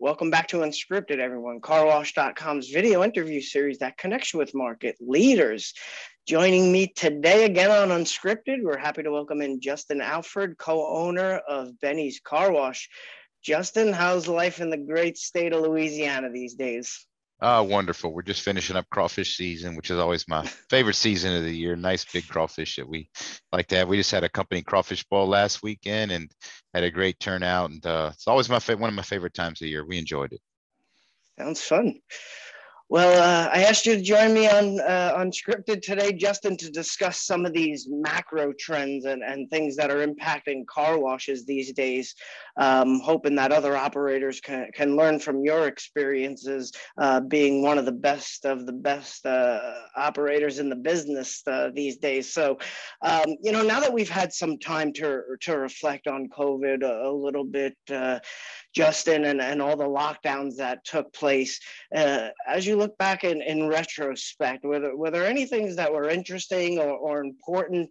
Welcome back to Unscripted, everyone. Carwash.com's video interview series that connects you with market leaders. Joining me today again on Unscripted, we're happy to welcome in Justin Alford, co-owner of Benny's Car Wash. Justin, how's life in the great state of Louisiana these days? Wonderful. We're just finishing up crawfish season, which is always my favorite season of the year. Nice big crawfish that we like to have. We just had a company crawfish ball last weekend and had a great turnout. And it's always one of my favorite times of the year. We enjoyed it. Sounds fun. Well, I asked you to join me on Unscripted today, Justin, to discuss some of these macro trends and things that are impacting car washes these days, hoping that other operators can learn from your experiences, being one of the best operators in the business these days. So, now that we've had some time to reflect on COVID a little bit, Justin, and all the lockdowns that took place, as you look back in retrospect, were there any things that were interesting or important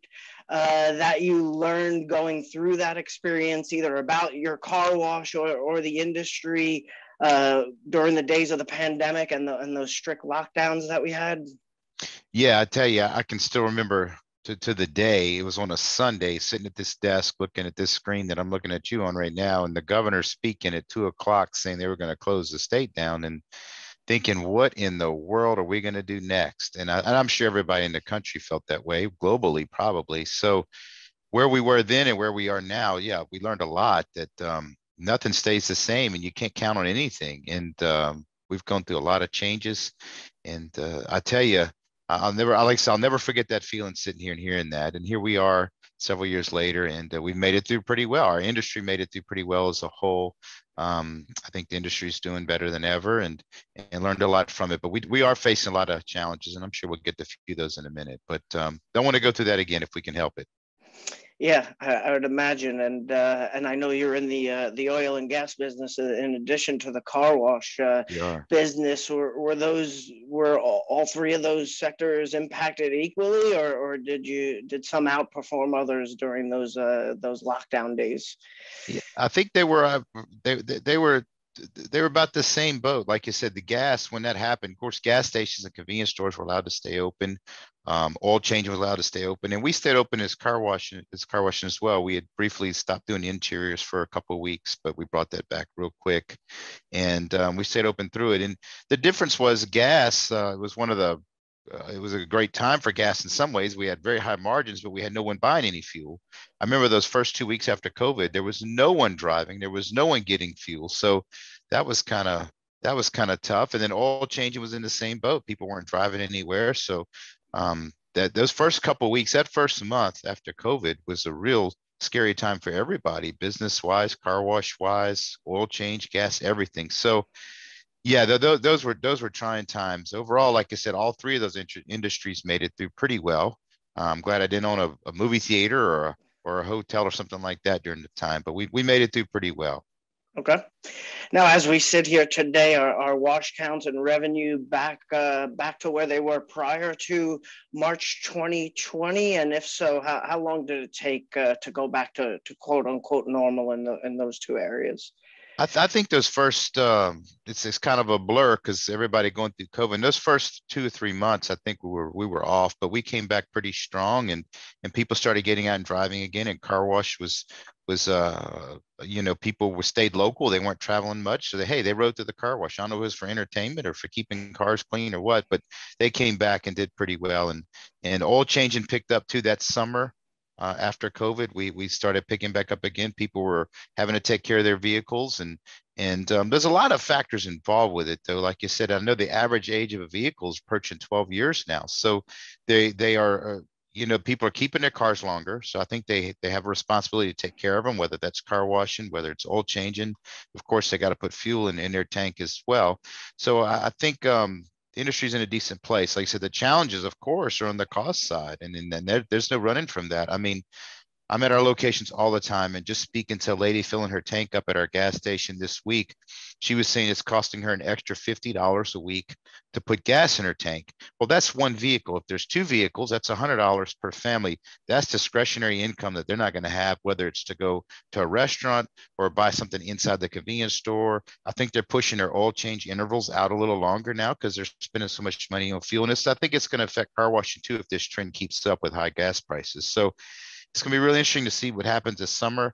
that you learned going through that experience, either about your car wash or the industry during the days of the pandemic and those strict lockdowns that we had? Yeah, I tell you, I can still remember to the day. It was on a Sunday, sitting at this desk, looking at this screen that I'm looking at you on right now, and the governor speaking at 2 o'clock saying they were going to close the state down, and thinking, what in the world are we going to do next? And I'm sure everybody in the country felt that way, globally probably. So where we were then and where we are now, yeah, we learned a lot that nothing stays the same and you can't count on anything. And we've gone through a lot of changes. And I tell you, I'll never forget that feeling sitting here and hearing that. And here we are several years later, and we've made it through pretty well. Our industry made it through pretty well as a whole. I think the industry is doing better than ever, and learned a lot from it. But we are facing a lot of challenges, and I'm sure we'll get to a few of those in a minute. But don't want to go through that again if we can help it. Yeah, I would imagine, and I know you're in the oil and gas business in addition to the car wash business. Were all three of those sectors impacted equally, or did some outperform others during those lockdown days? Yeah, I think they were about the same boat. Like you said, the gas, when that happened, of course, gas stations and convenience stores were allowed to stay open. Oil change was allowed to stay open, and we stayed open as car washing as well. We had briefly stopped doing the interiors for a couple of weeks, but we brought that back real quick, and we stayed open through it. And the difference was gas was it was a great time for gas in some ways. We had very high margins, but we had no one buying any fuel. I remember those first 2 weeks after COVID, there was no one driving, there was no one getting fuel. So that was kind of tough. And then oil changing was in the same boat. People weren't driving anywhere. So that those first couple of weeks, that first month after COVID was a real scary time for everybody, business wise, car wash wise, oil change, gas, everything. So yeah, those were trying times. Overall, like I said, all three of those industries made it through pretty well. I'm glad I didn't own a movie theater or a hotel or something like that during the time, but we made it through pretty well. Okay. Now, as we sit here today, our wash counts and revenue back to where they were prior to March 2020? And if so, how long did it take to go back to quote unquote normal in those two areas? I think those first, it's kind of a blur because everybody going through COVID. Those first 2 or 3 months, I think we were off, but we came back pretty strong, and people started getting out and driving again. And car wash was people stayed local. They weren't traveling much, so they rode to the car wash. I don't know if it was for entertainment or for keeping cars clean or what, but they came back and did pretty well. And oil changing picked up too that summer. After COVID, we started picking back up again. People were having to take care of their vehicles, and there's a lot of factors involved with it, though. Like you said, I know the average age of a vehicle is approaching 12 years now, so they are people are keeping their cars longer. So I think they have a responsibility to take care of them, whether that's car washing, whether it's oil changing. Of course, they got to put fuel in their tank as well. So I think the industry's in a decent place. Like I said, the challenges, of course, are on the cost side, and then there's no running from that. I mean, I'm at our locations all the time, and just speaking to a lady filling her tank up at our gas station this week, she was saying it's costing her an extra $50 a week to put gas in her tank. Well, that's one vehicle. If there's two vehicles, that's $100 per family. That's discretionary income that they're not going to have, whether it's to go to a restaurant or buy something inside the convenience store. I think they're pushing their oil change intervals out a little longer now because they're spending so much money on fuel. And I think it's going to affect car washing too if this trend keeps up with high gas prices. So it's going to be really interesting to see what happens this summer.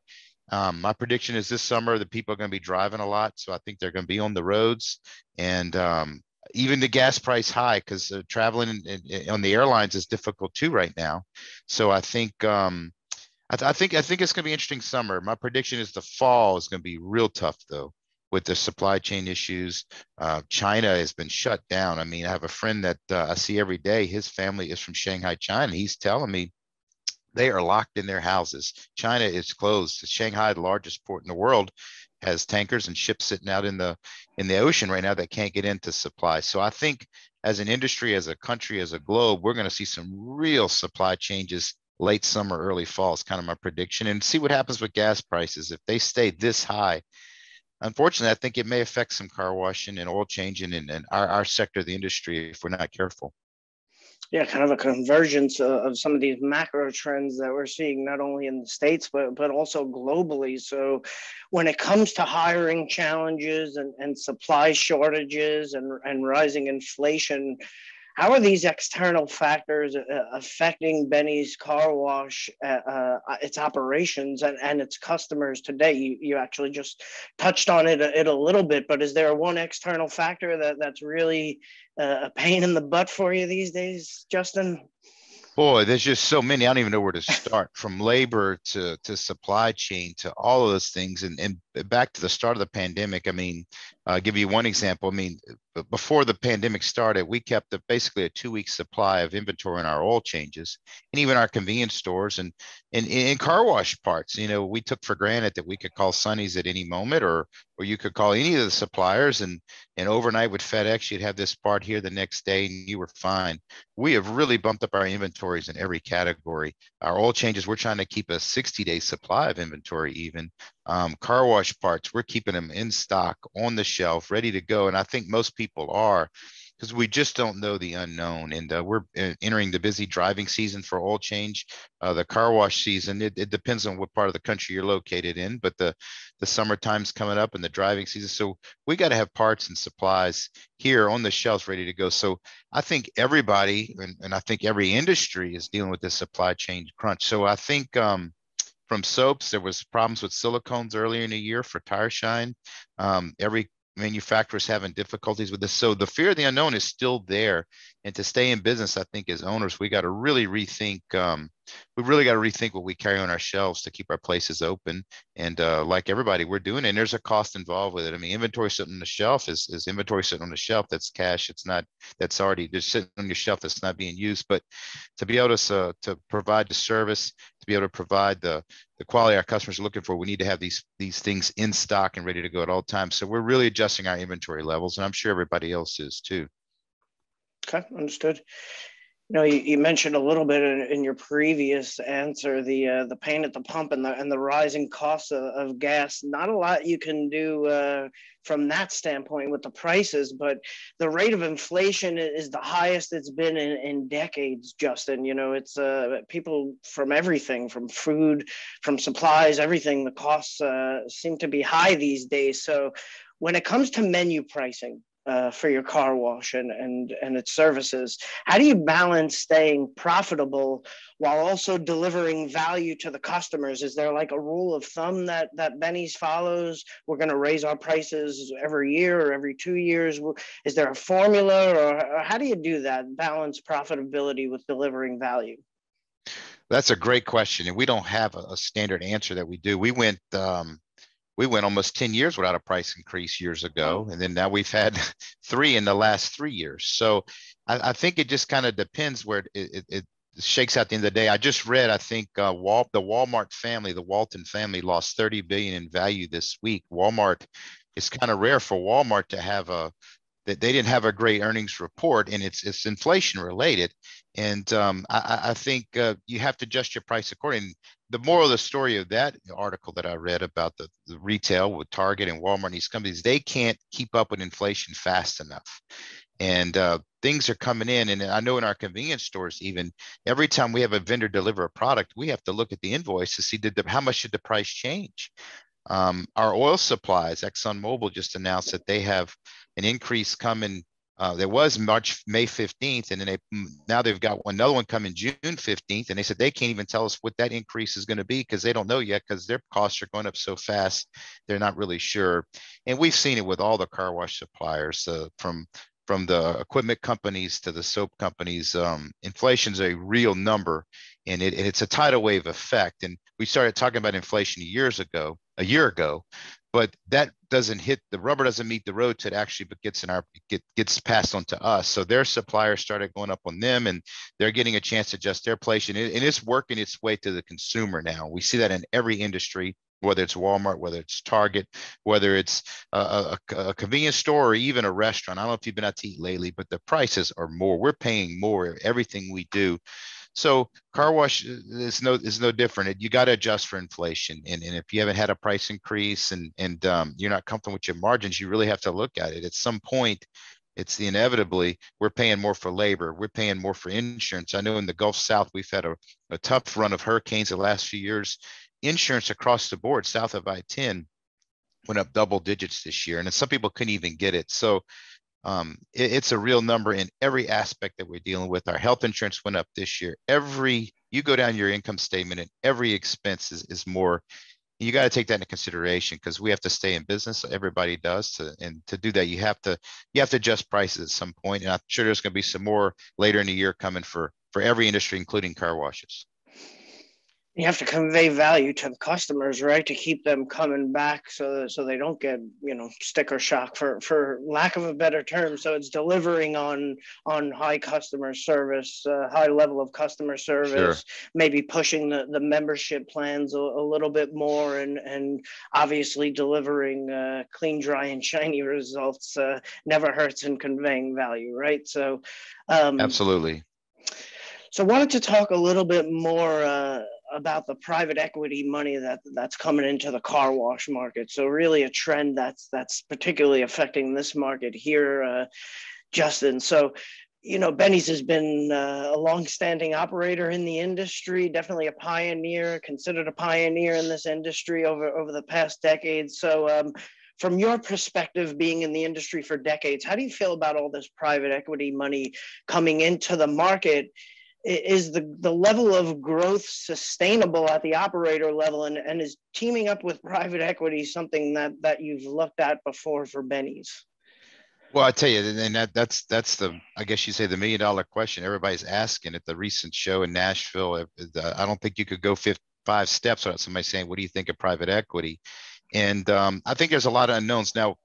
My prediction is this summer the people are going to be driving a lot, so I think they're going to be on the roads, and even the gas price high because traveling on the airlines is difficult too right now. So I think I think it's going to be an interesting summer. My prediction is the fall is going to be real tough though with the supply chain issues. China has been shut down. I mean, I have a friend that I see every day. His family is from Shanghai, China. He's telling me they are locked in their houses. China is closed. Shanghai, the largest port in the world, has tankers and ships sitting out in the ocean right now that can't get into supply. So I think as an industry, as a country, as a globe, we're going to see some real supply changes late summer, early fall is kind of my prediction, and see what happens with gas prices. If they stay this high, unfortunately, I think it may affect some car washing and oil changing and our sector of the industry if we're not careful. Yeah, kind of a convergence of some of these macro trends that we're seeing not only in the States, but also globally. So when it comes to hiring challenges and supply shortages and rising inflation, how are these external factors affecting Benny's Car Wash, its operations and its customers today? You actually just touched on it a little bit, but is there one external factor that's really a pain in the butt for you these days, Justin? Boy, there's just so many. I don't even know where to start, from labor to supply chain to all of those things. And back to the start of the pandemic, I mean, I'll give you one example. I mean, before the pandemic started, we kept basically a 2 week supply of inventory in our oil changes and even our convenience stores and in car wash parts. You know, we took for granted that we could call Sonny's at any moment, or you could call any of the suppliers, and overnight with FedEx, you'd have this part here the next day and you were fine. We have really bumped up our inventories in every category. Our oil changes, we're trying to keep a 60-day supply of inventory even. Car wash parts, we're keeping them in stock on the shelf, ready to go. And I think most people are, because we just don't know the unknown. And we're entering the busy driving season for oil change. The car wash season, it depends on what part of the country you're located in, but the summertime's coming up and the driving season. So we got to have parts and supplies here on the shelves ready to go. So I think everybody, and I think every industry is dealing with this supply chain crunch. So I think from soaps, there was problems with silicones earlier in the year for tire shine. Every manufacturers having difficulties with this. So the fear of the unknown is still there. And to stay in business, I think as owners, we got to really rethink. We really got to rethink what we carry on our shelves to keep our places open. And like everybody, we're doing it. And there's a cost involved with it. I mean, inventory sitting on the shelf is inventory sitting on the shelf. That's cash. It's not, that's already just sitting on your shelf that's not being used. But to be able to provide the service, to be able to provide the quality our customers are looking for, we need to have these things in stock and ready to go at all times. So we're really adjusting our inventory levels, and I'm sure everybody else is too. Okay, understood. You know, you mentioned a little bit in your previous answer the pain at the pump and the rising costs of gas. Not a lot you can do from that standpoint with the prices, but the rate of inflation is the highest it's been in decades, Justin. You know, it's people from everything, from food, from supplies, everything. The costs seem to be high these days. So when it comes to menu pricing, for your car wash and its services, how do you balance staying profitable while also delivering value to the customers? Is there like a rule of thumb that Benny's follows? We're going to raise our prices every year or every 2 years. Is there a formula, or how do you do that, balance profitability with delivering value? That's a great question, and we don't have a standard answer that we do. We went almost 10 years without a price increase years ago. And then now we've had 3 in the last 3 years. So I think it just kind of depends where it shakes out at the end of the day. I just read, I think the Walmart family, the Walton family lost 30 billion in value this week. Walmart, it's kind of rare for Walmart to have they didn't have a great earnings report, and it's inflation related. And I think you have to adjust your price accordingly. The moral of the story of that article that I read about the retail with Target and Walmart and these companies, they can't keep up with inflation fast enough. And things are coming in. And I know in our convenience stores, even every time we have a vendor deliver a product, we have to look at the invoice to see how much did the price change. Our oil supplies, ExxonMobil just announced that they have an increase coming. There was May 15th, and then now they've got another one coming June 15th, and they said they can't even tell us what that increase is going to be because they don't know yet because their costs are going up so fast. They're not really sure. And we've seen it with all the car wash suppliers, from the equipment companies to the soap companies. Inflation's a real number, and it's a tidal wave effect. And we started talking about inflation a year ago, but that doesn't hit, the rubber doesn't meet the road till it actually gets passed on to us. So their suppliers started going up on them, and they're getting a chance to adjust their place, and it's working its way to the consumer now. We see that in every industry, whether it's Walmart, whether it's Target, whether it's a convenience store or even a restaurant. I don't know if you've been out to eat lately, but the prices are more. We're paying more everything we do. So car wash is no different. You got to adjust for inflation. And if you haven't had a price increase and you're not comfortable with your margins, you really have to look at it. At some point, it's inevitably we're paying more for labor. We're paying more for insurance. I know in the Gulf South, we've had a tough run of hurricanes the last few years. Insurance across the board south of I-10 went up double digits this year, and some people couldn't even get it. So it's a real number in every aspect that we're dealing with. Our health insurance went up this year. You go down your income statement, and every expense is more. You got to take that into consideration because we have to stay in business. Everybody does, and to do that, you have to adjust prices at some point. And I'm sure there's going to be some more later in the year coming for every industry, including car washes. You have to convey value to the customers, right, to keep them coming back, so they don't get sticker shock, for lack of a better term. So it's delivering on high customer service, high level of customer service. Sure. Maybe pushing the membership plans a little bit more, and obviously delivering clean, dry, and shiny results never hurts in conveying value, right? So absolutely. So I wanted to talk a little bit more about the private equity money that's coming into the car wash market. So really a trend that's particularly affecting this market here, Justin. So, Benny's has been a longstanding operator in the industry, definitely a pioneer, considered a pioneer in this industry over the past decade. So from your perspective, being in the industry for decades, how do you feel about all this private equity money coming into the market? Is the level of growth sustainable at the operator level, and is teaming up with private equity something that you've looked at before for Benny's? Well, I tell you, and that's the, I guess you say, the $1 million question everybody's asking at the recent show in Nashville. I don't think you could go 5 steps without somebody saying, what do you think of private equity? And I think there's a lot of unknowns. Now,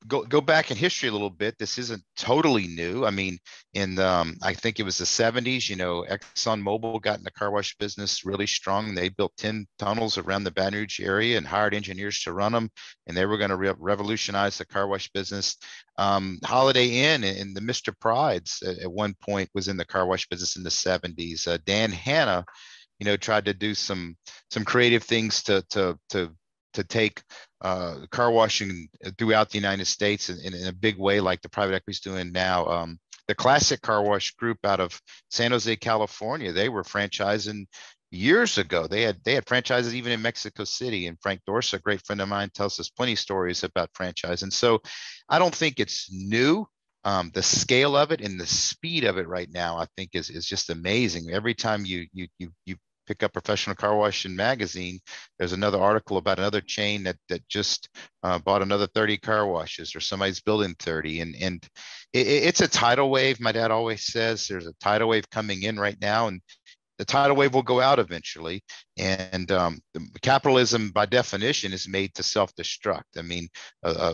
go back in history a little bit. This isn't totally new. I mean, in I think it was the 70s, ExxonMobil got in the car wash business really strong. They built 10 tunnels around the Baton Rouge area and hired engineers to run them, and they were going to revolutionize the car wash business. Holiday Inn and the Mr. Pride's at one point was in the car wash business in the 70s. Dan Hanna, tried to do some creative things to take car washing throughout the United States in a big way, like the private equity is doing now. The Classic Car Wash Group out of San Jose, California, they were franchising years ago. They had franchises even in Mexico City. And Frank Dorsa, a great friend of mine, tells us plenty of stories about franchising. So I don't think it's new. The scale of it and the speed of it right now, I think, is just amazing. Every time you pick up Professional Car Washing magazine, there's another article about another chain that just bought another 30 car washes, or somebody's building 30. And it's a tidal wave. My dad always says there's a tidal wave coming in right now, and the tidal wave will go out eventually. And the capitalism, by definition, is made to self-destruct. I mean,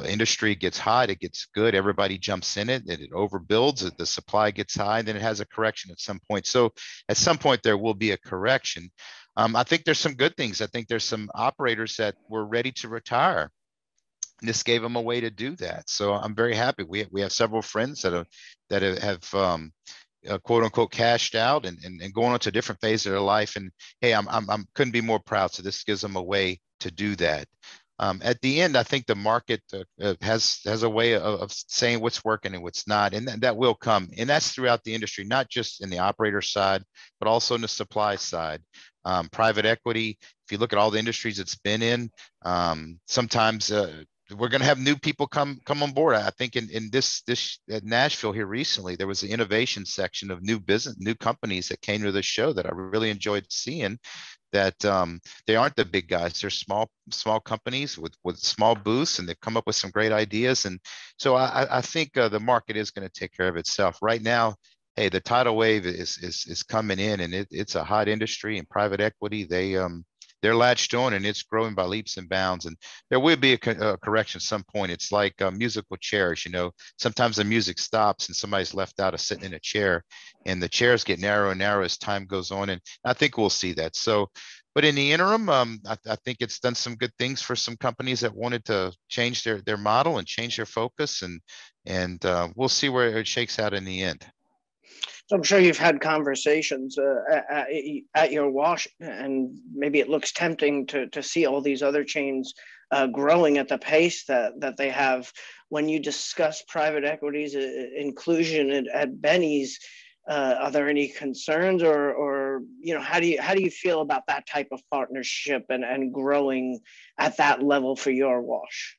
industry gets hot, it gets good, everybody jumps in it, and it overbuilds, the supply gets high, and then it has a correction at some point. So at some point, there will be a correction. I think there's some good things. I think there's some operators that were ready to retire. this gave them a way to do that. So I'm very happy. We have several friends that have quote unquote cashed out and going on to a different phase of their life. And hey, I'm couldn't be more proud. So this gives them a way to do that. At the end, I think the market has a way of saying what's working and what's not, and that will come. And that's throughout the industry, not just in the operator side, but also in the supply side. Private equity, if you look at all the industries it's been in, sometimes we're going to have new people come on board. I think in this at Nashville here recently, there was the innovation section of new companies that came to the show that I really enjoyed seeing. That they aren't the big guys; they're small companies with small booths, and they've come up with some great ideas. And so I think the market is going to take care of itself. Right now, hey, the tidal wave is coming in, and it's a hot industry. And private equity, they're latched on, and it's growing by leaps and bounds. And there will be a correction at some point. It's like musical chairs. Sometimes the music stops and somebody's left out of sitting in a chair, and the chairs get narrow and narrow as time goes on. And I think we'll see that. So, but in the interim, I think it's done some good things for some companies that wanted to change their model and change their focus, and we'll see where it shakes out in the end. So I'm sure you've had conversations at your wash, and maybe it looks tempting to see all these other chains growing at the pace that they have. When you discuss private equity's inclusion at Benny's, are there any concerns, or how do you feel about that type of partnership and growing at that level for your wash?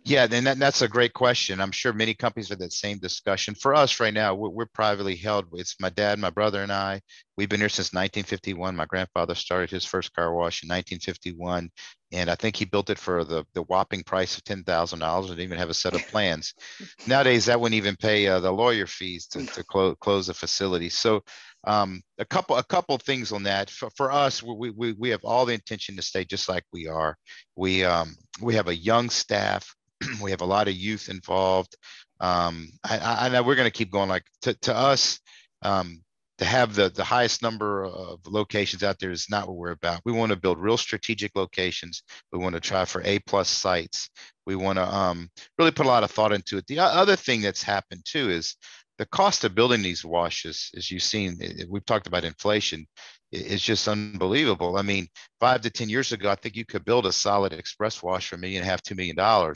Yeah, and that's a great question. I'm sure many companies have that same discussion. For us right now, we're privately held. It's my dad, my brother, and I. We've been here since 1951. My grandfather started his first car wash in 1951, and I think he built it for the whopping price of $10,000 and didn't even have a set of plans. Nowadays, that wouldn't even pay the lawyer fees to close the facility. So a couple things on that. For us, we have all the intention to stay just like we are. We have a young staff. We have a lot of youth involved. I know we're going to keep going. Like to us, to have the highest number of locations out there is not what we're about. We want to build real strategic locations. We want to try for A+ sites. We want to really put a lot of thought into it. The other thing that's happened too is the cost of building these washes, as you've seen, we've talked about inflation, is just unbelievable. I mean, 5 to 10 years ago, I think you could build a solid express wash for $1.5 million, $2 million.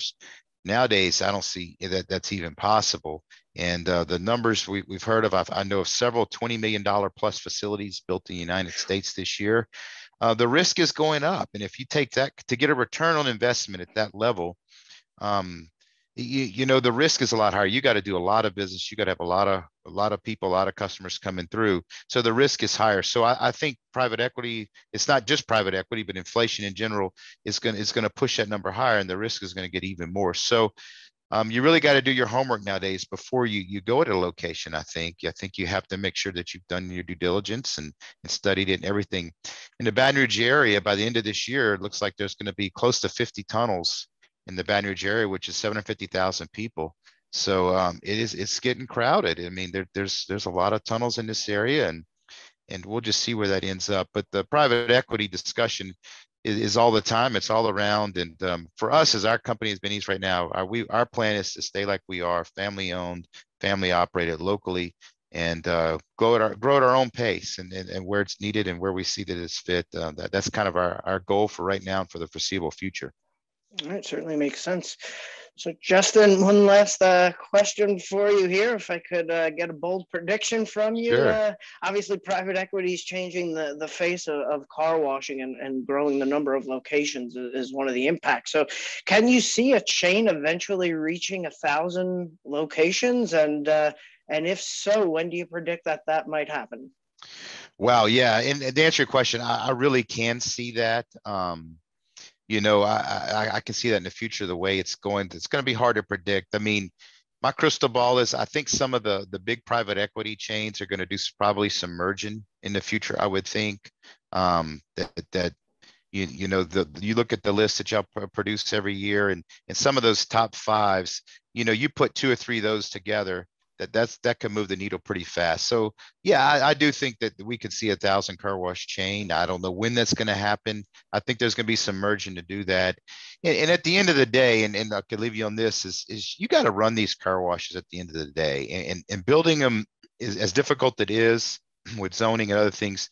Nowadays, I don't see that's even possible. And the numbers we've heard of, I know of several $20 million plus facilities built in the United States this year. The risk is going up. And if you take that to get a return on investment at that level, the risk is a lot higher. You got to do a lot of business. You got to have a lot of people, a lot of customers coming through. So the risk is higher. So I think private equity, it's not just private equity, but inflation in general is going to push that number higher, and the risk is going to get even more. So you really got to do your homework nowadays before you go to a location. I think you have to make sure that you've done your due diligence and studied it and everything. In the Baton Rouge area, by the end of this year, it looks like there's going to be close to 50 tunnels in the Baton Rouge area, which is 750,000 people. So it's getting crowded. I mean, there's a lot of tunnels in this area, and we'll just see where that ends up. But the private equity discussion is all the time. It's all around. And for us, as our company as Benny's right now, our plan is to stay like we are, family owned, family operated locally, and grow at our own pace and where it's needed and where we see that it's fit. That's kind of our goal for right now and for the foreseeable future. All right, certainly makes sense. So, Justin, one last question for you here. If I could get a bold prediction from you. Sure. Obviously, private equity is changing the face of car washing, and growing the number of locations is one of the impacts. So, can you see a chain eventually reaching 1,000 locations? And if so, when do you predict that might happen? Wow. Yeah. And to answer your question, I really can see that. I can see that in the future, the way it's going to be hard to predict. I mean, my crystal ball is I think some of the big private equity chains are going to do probably some merging in the future. I would think that you look at the list that y'all produce every year, and some of those top fives, you put 2 or 3 of those together, that could move the needle pretty fast. So yeah, I do think that we could see 1,000 car wash chain. I don't know when that's going to happen. I think there's going to be some merging to do that. And at the end of the day, and I could leave you on this, is you got to run these car washes at the end of the day, and building them is as difficult it is with zoning and other things.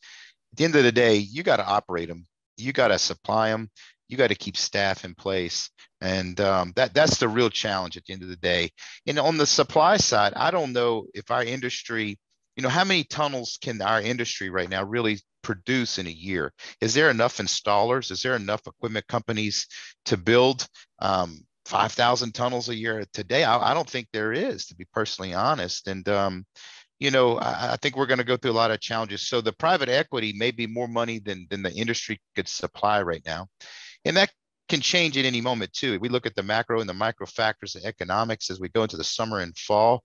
At the end of the day, you got to operate them. You got to supply them. You got to keep staff in place. And that's the real challenge at the end of the day. And on the supply side, I don't know if our industry, how many tunnels can our industry right now really produce in a year? Is there enough installers? Is there enough equipment companies to build 5,000 tunnels a year today? I don't think there is, to be personally honest. And I think we're going to go through a lot of challenges. So the private equity may be more money than the industry could supply right now. And that can change at any moment too. We look at the macro and the micro factors of economics as we go into the summer and fall.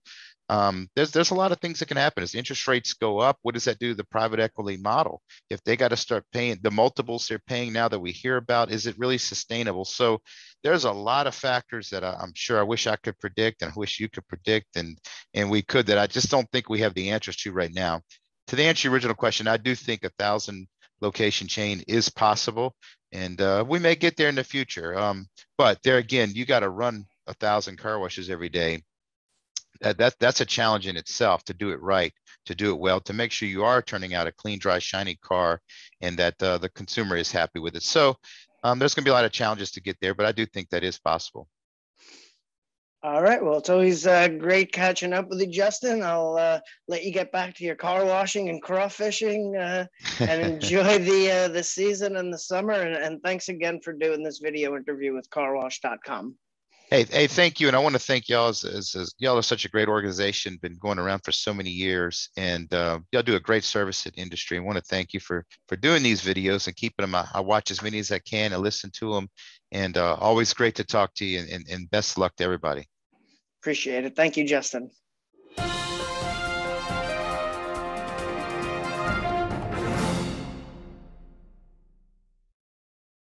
There's a lot of things that can happen as interest rates go up. What does that do to the private equity model? If they got to start paying the multiples they're paying now that we hear about, is it really sustainable? So there's a lot of factors that I'm sure I wish I could predict, and I wish you could predict, and we could, that I just don't think we have the answers to right now. To the answer your original question, I do think 1,000 location chain is possible, and we may get there in the future. But there again, you got to run 1,000 car washes every day. That's a challenge in itself, to do it right, to do it well, to make sure you are turning out a clean, dry, shiny car, and that the consumer is happy with it. So there's going to be a lot of challenges to get there, but I do think that is possible. All right. Well, it's always great catching up with you, Justin. I'll let you get back to your car washing and crawfishing and enjoy the season and the summer. And thanks again for doing this video interview with carwash.com. Hey, thank you. And I want to thank y'all as y'all are such a great organization, been going around for so many years, and y'all do a great service in industry. I want to thank you for doing these videos and keeping them. I watch as many as I can and listen to them, and always great to talk to you, and best of luck to everybody. Appreciate it. Thank you, Justin.